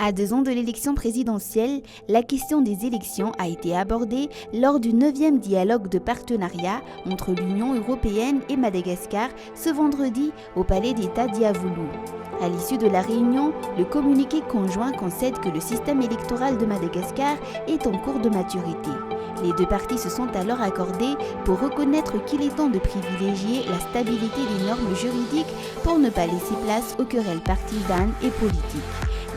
À 2 ans de l'élection présidentielle, la question des élections a été abordée lors du 9e dialogue de partenariat entre l'Union européenne et Madagascar ce vendredi au Palais d'État d'Yavulu. À l'issue de la réunion, le communiqué conjoint concède que le système électoral de Madagascar est en cours de maturité. Les deux parties se sont alors accordées pour reconnaître qu'il est temps de privilégier la stabilité des normes juridiques pour ne pas laisser place aux querelles partisanes et politiques.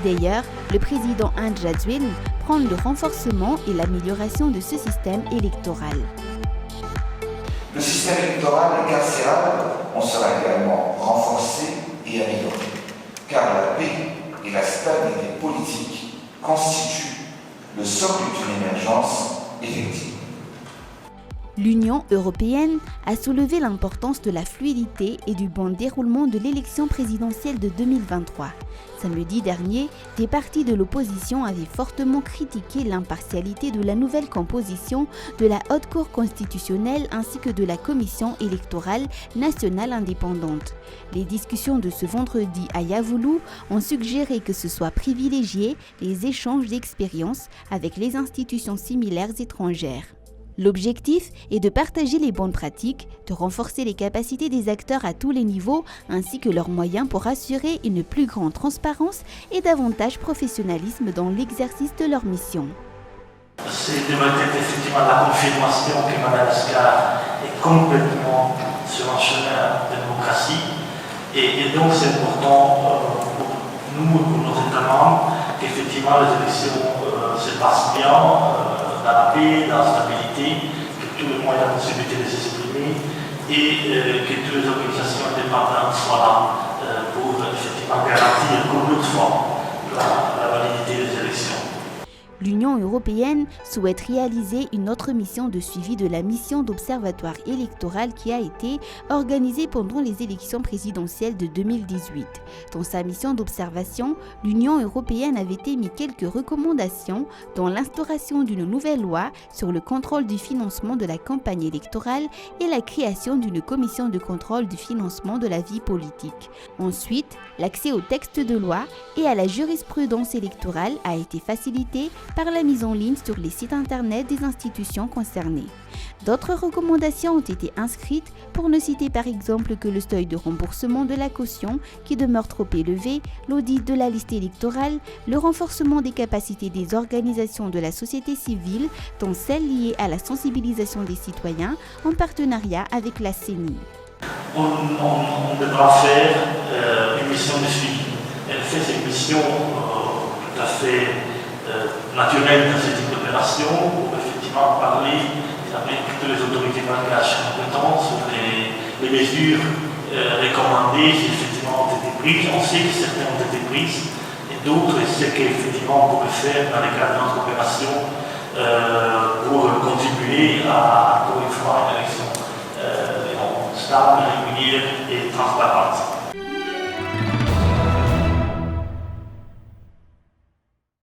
D'ailleurs, le président Andry Rajoelina prône le renforcement et l'amélioration de ce système électoral. Le système électoral carcéral en sera également renforcé et amélioré, car la paix et la stabilité politique constituent le socle d'une émergence effective. L'Union européenne a soulevé l'importance de la fluidité et du bon déroulement de l'élection présidentielle de 2023. Samedi dernier, des partis de l'opposition avaient fortement critiqué l'impartialité de la nouvelle composition de la Haute Cour constitutionnelle ainsi que de la Commission électorale nationale indépendante. Les discussions de ce vendredi à Yavulu ont suggéré que ce soit privilégié les échanges d'expériences avec les institutions similaires étrangères. L'objectif est de partager les bonnes pratiques, de renforcer les capacités des acteurs à tous les niveaux ainsi que leurs moyens pour assurer une plus grande transparence et davantage professionnalisme dans l'exercice de leur mission. C'est devrait être effectivement la confirmation que Madagascar est complètement sur un chemin de démocratie et donc c'est important pour nous et pour nos États membres qu'effectivement les élections se passent bien. Dans la paix, dans la stabilité, que tous les moyens de possibilité de s'exprimer et que toutes les organisations indépendantes soient là pour effectivement garantir comme l'autre fois la validité des élections. L'Union européenne souhaite réaliser une autre mission de suivi de la mission d'observatoire électoral qui a été organisée pendant les élections présidentielles de 2018. Dans sa mission d'observation, l'Union européenne avait émis quelques recommandations, dont l'instauration d'une nouvelle loi sur le contrôle du financement de la campagne électorale et la création d'une commission de contrôle du financement de la vie politique. Ensuite, l'accès aux textes de loi et à la jurisprudence électorale a été facilité par la mise en ligne sur les sites internet des institutions concernées. D'autres recommandations ont été inscrites pour ne citer par exemple que le seuil de remboursement de la caution qui demeure trop élevé, l'audit de la liste électorale, le renforcement des capacités des organisations de la société civile, dont celles liées à la sensibilisation des citoyens en partenariat avec la CENI. On devra faire une mission de suivi. Elle fait cette mission tout à fait naturelle dans ce type d'opération pour effectivement parler avec toutes les autorités malgaches compétentes sur les mesures recommandées qui effectivement ont été prises. On sait que certaines ont été prises et d'autres, c'est qu'effectivement on pourrait faire dans le cadre de notre opération pour contribuer à, encore une fois,